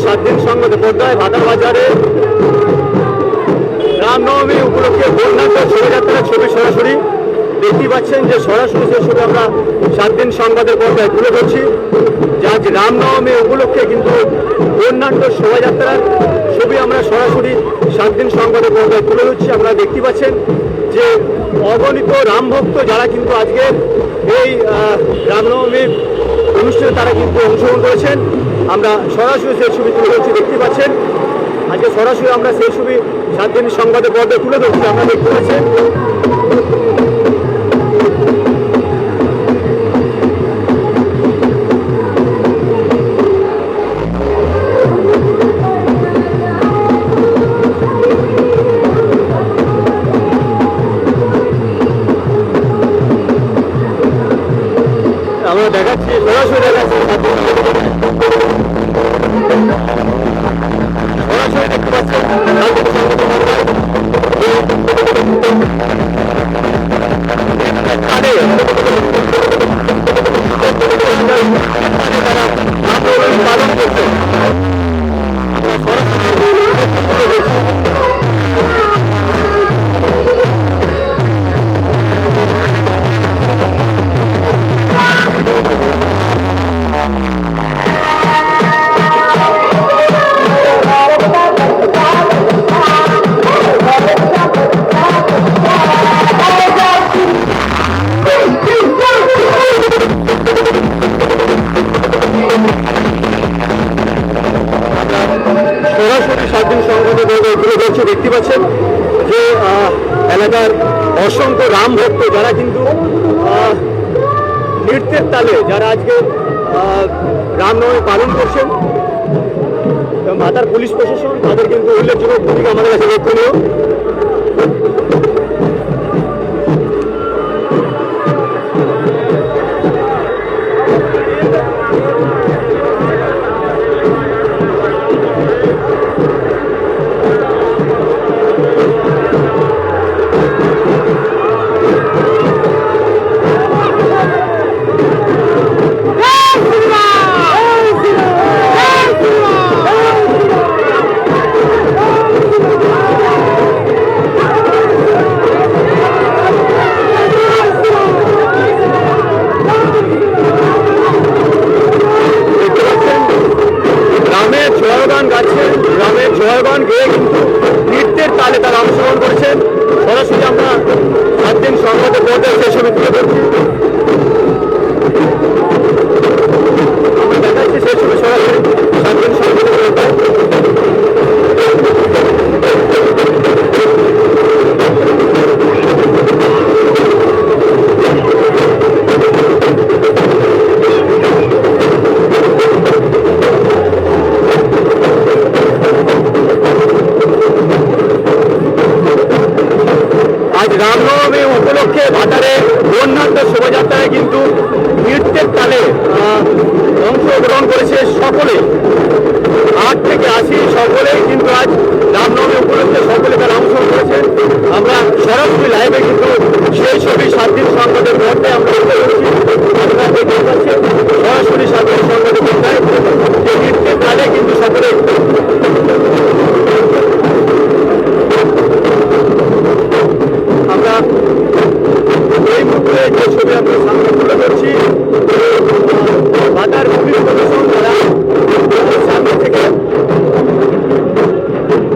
7 দিন সংবাদে পর্দায় ভাতার বাজারে রামনবমী উপলক্ষে বর্ণাঢ্য শোভাযাত্রার ছবি সরাসরি দেখতে পাচ্ছেন যে সরাসরি সেই ছবি আমরা 7 দিন সংবাদের পর্দায় তুলে ধরছি। যে আজ রামনবমী উপলক্ষে কিন্তু বর্ণাঢ্য শোভাযাত্রার ছবি আমরা সরাসরি 7 দিন সংবাদের পর্দায় তুলে ধরছি। আপনারা দেখতে পাচ্ছেন যে অগণিত রামভক্ত যারা কিন্তু আজকের এই রামনবমীর অনুষ্ঠানে তারা কিন্তু অংশগ্রহণ করেছেন। আমরা সরাসরি সেই ছবি তুলে ধরছি, দেখতে পাচ্ছেন আজকে সরাসরি আমরা সেই ছবি 7 দিন সংবাদের পর্দায় তুলে ধরছি। আমরা দেখতে পাচ্ছেন আমরা দেখাচ্ছি, সরাসরি দেখাচ্ছি, সরাসরি দেখতে পাচ্ছেন পালন করছে। সরাসরি 7 দিন সংবাদে তুলে ধরছে, দেখতে পাচ্ছেন যে এলাকার অসংখ্য রাম ভক্ত যারা কিন্তু নৃত্যের তালে যারা আজকে রামনবমী পালন করছেন। ভাতার পুলিশ প্রশাসন তাদের কিন্তু উল্লেখযোগ্য ভূমিকা আমাদের কাছে লক্ষণীয়। রামের জয়গান গেয়ে কিন্তু নৃত্যের তালে তারা অংশগ্রহণ করেছেন। সরাসরি আমরা 7 দিন সংবাদের পর্দায় সেই ছবি তুলে ধরছি। আমরা দেখাচ্ছি সেই ছবি সরাসরি 7 দিন সংবাদের পর্দায়। আজ রামনবমী উপলক্ষে ভাতারে বর্ণাঢ্য শোভাযাত্রায় কিন্তু নৃত্যের তালে অংশগ্রহণ করেছে সকলে, 8 থেকে 80 সকলেই কিন্তু আজ রামনবমী উপলক্ষে সকলে তারা অংশগ্রহণ করেছে। আমরা সরাসরি লাইভে কিন্তু সেই ছবি 7 দিন সংবাদের মধ্যে আমরা তুলে ধরছি। আপনারা দেখতে পাচ্ছেন সরাসরি 7 দিন সংবাদের মধ্যে যে নৃত্যের তালে কিন্তু সকলে আমরা এই মুহূর্তে যে ছবি আপনার সামনে তুলে ধরছি ভাতার পুলিশ প্রশাসন তারা সামনে থেকে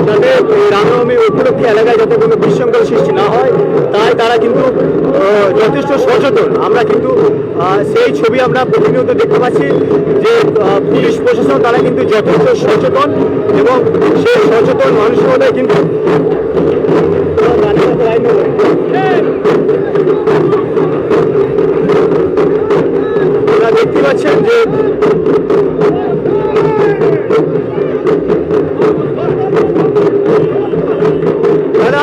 যাতে রামনবমী উপলক্ষে এলাকায় যাতে কোনো বিশৃঙ্খলা সৃষ্টি না হয় তাই তারা কিন্তু যথেষ্ট সচেতন। আমরা কিন্তু সেই ছবি আমরা প্রতিনিয়ত দেখতে পাচ্ছি যে পুলিশ প্রশাসন তারা কিন্তু যথেষ্ট সচেতন এবং সেই সচেতন মানসিকতায় কিন্তু দেখতে পাচ্ছেন যে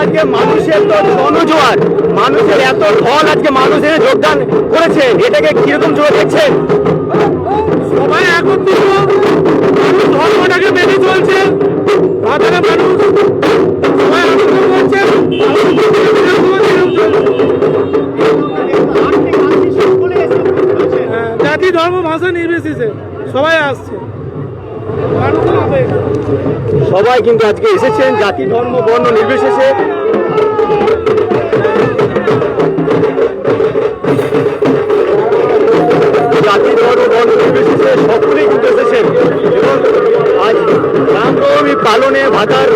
আজকে মানুষের তো জনজোয়ার, মানুষের এত ঢল আজকে মানুষের যোগদান করেছে, এটাকে কিরকম জোর দেখছেন? সবাই একত্রিত, মানুষ ধর্মটাকে মেনে চলছে, ভাতারা মানুষ সবাই আনন্দ করছে। জাতি ধর্ম ভাষা নির্বিশেষে সবাই আসছে। সবাই কিন্তু আজকে এসেছেন, জাতি ধর্ম বর্ণ নির্বিশেষে। জাতি ধর্ম বর্ণ নির্বিশেষে সকলেই কিন্তু এসেছেন এবং আজ রামনবমী পালনে ভাতার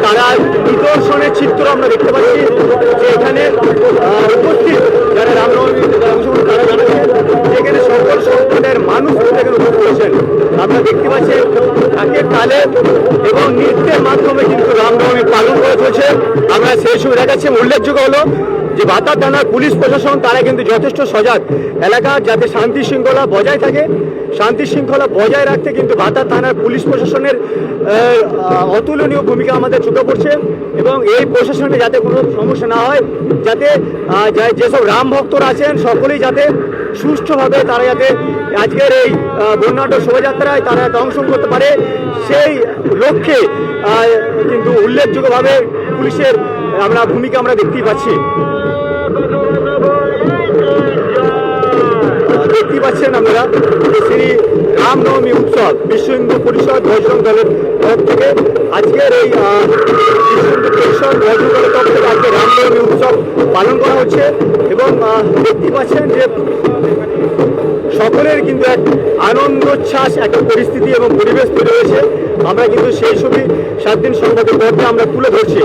তারা নিদর্শনের চিত্র আমরা দেখতে পাচ্ছি যে এখানে উপস্থিত যারা রামনবমী অংশগ্রহণ তারা জানাচ্ছেন যেখানে সকল সম্প্রদায়ের মানুষ এখানে উপস্থিত করেছেন। আমরা দেখতে পাচ্ছি ঢাকের তালে এবং নৃত্যের মাধ্যমে কিন্তু রামনবমী পালন করা চলছে। আমরা সেই সময় দেখাচ্ছি। উল্লেখযোগ্য হলো যে ভাতার থানার পুলিশ প্রশাসন তারা কিন্তু যথেষ্ট সজাগ, এলাকা যাতে শান্তি শৃঙ্খলা বজায় থাকে, শান্তি শৃঙ্খলা বজায় রাখতে কিন্তু ভাতার থানার পুলিশ প্রশাসনের অতুলনীয় ভূমিকা আমাদের চোখে পড়ছে এবং এই প্রশাসনে যাতে কোনো সমস্যা না হয়, যাতে যেসব রাম ভক্তরা আছেন সকলেই যাতে সুষ্ঠুভাবে তারা যাতে আজকের এই বর্ণাঢ্য শোভাযাত্রায় তারা যাতে অংশগ্রহণ করতে পারে সেই লক্ষ্যে কিন্তু উল্লেখযোগ্যভাবে পুলিশের ভূমিকা আমরা দেখতেই পাচ্ছি। দেখতেই পাচ্ছেন আপনারা শ্রী রামনবমী উৎসব বিশ্ব হিন্দু পরিষদ বজরং দলের তরফ থেকে আজকের এই বিশ্ব হিন্দু পরিষদ বজরং দলের তরফ থেকে আজকে রামনবমী উৎসব পালন করা হচ্ছে এবং দেখতেই পাচ্ছেন যে সকলের কিন্তু এক আনন্দোচ্ছ্বাস একটা পরিস্থিতি এবং পরিবেশ তৈরি হয়েছে। আমরা কিন্তু সেই ছবি 7 দিন সংবাদের পর্বে আমরা তুলে ধরছি।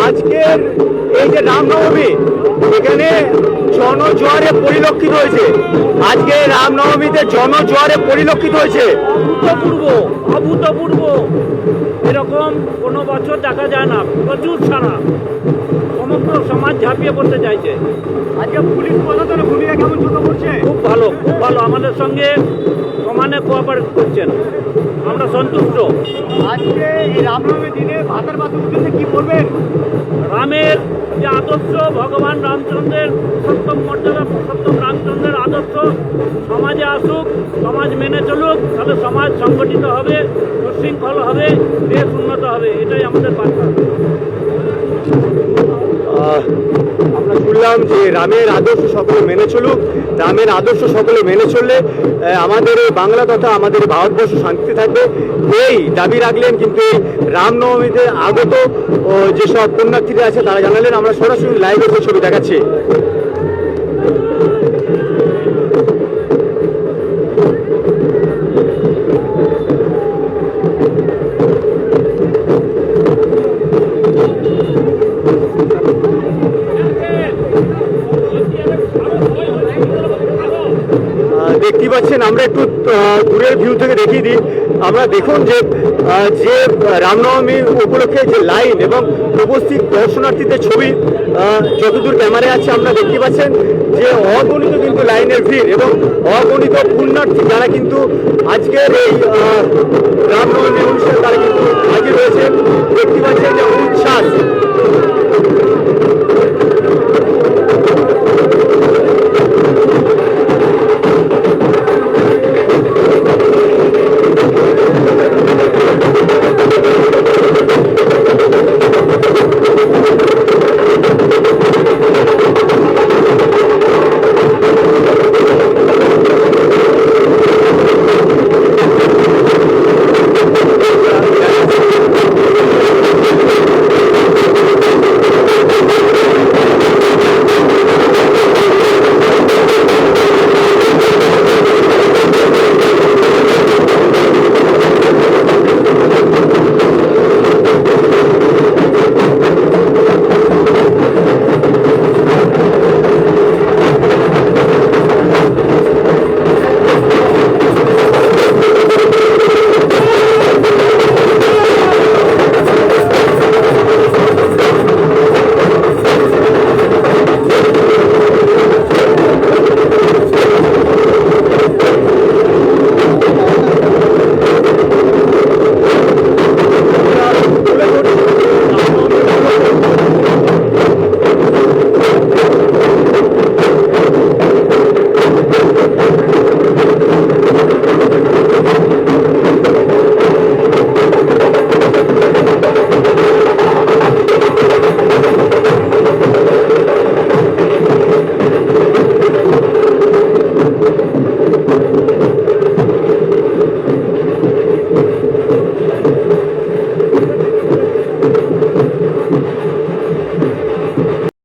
আজকের এই যে রামনবমী এখানে জনজোয়ারে পরিলক্ষিত হয়েছে, আজকে রামনবমীতে জনজোয়ারে পরিলক্ষিত হয়েছে। অভূতপূর্ব এরকম কোনো বছর দেখা যায় না। প্রচুর সারা সমগ্র সমাজ ঝাঁপিয়ে পড়তে চাইছে। আজকে পুলিশ প্রশাসনের ভূমিকা কেমন চোখে পড়ছে? খুব ভালো, খুব ভালো। আমাদের সঙ্গে সমানে কোঅপারেট করছেন, আমরা সন্তুষ্ট। আজকে এই রামনবমীর দিনে ভাতার বাসের উদ্দেশ্যে কি বলবেন? রামের যে আদর্শ, ভগবান রামচন্দ্রের সপ্তম মর্যাদা, সপ্তম রামচন্দ্রের আদর্শ সমাজে আসুক, সমাজ মেনে চলুক, তাহলে সমাজ সংগঠিত হবে, সুশৃঙ্খল হবে, দেশ উন্নত হবে। এটাই আমাদের বার্তা। আমরা শুনলাম যে রামের আদর্শ সকলে মেনে চলুক, রামের আদর্শ সকলে মেনে চললে আমাদের এই বাংলা তথা আমাদের ভারতবর্ষ শান্তিতে থাকবে, এই দাবি রাখলেন কিন্তু এই রামনবমীতে আগত যেসব পুণ্যার্থীরা আছে তারা জানালেন। আমরা সরাসরি লাইভে ছবি দেখাচ্ছি। দেখতে পাচ্ছেন, আমরা একটু দূরের ভিউ থেকে দেখিয়ে দিই। আমরা দেখুন যে রামনবমী উপলক্ষে যে লাইন এবং উপস্থিত দর্শনার্থীদের ছবি যতদূর ক্যামেরায় আছে আমরা দেখতে পাচ্ছেন যে অগণিত কিন্তু লাইনের ভিড় এবং অগণিত পুণ্যার্থী যারা কিন্তু আজকের এই রামনবমী অনুষ্ঠানে তারা কিন্তু হাজির হয়েছেন। দেখতে পাচ্ছেন যে উচ্ছ্বাস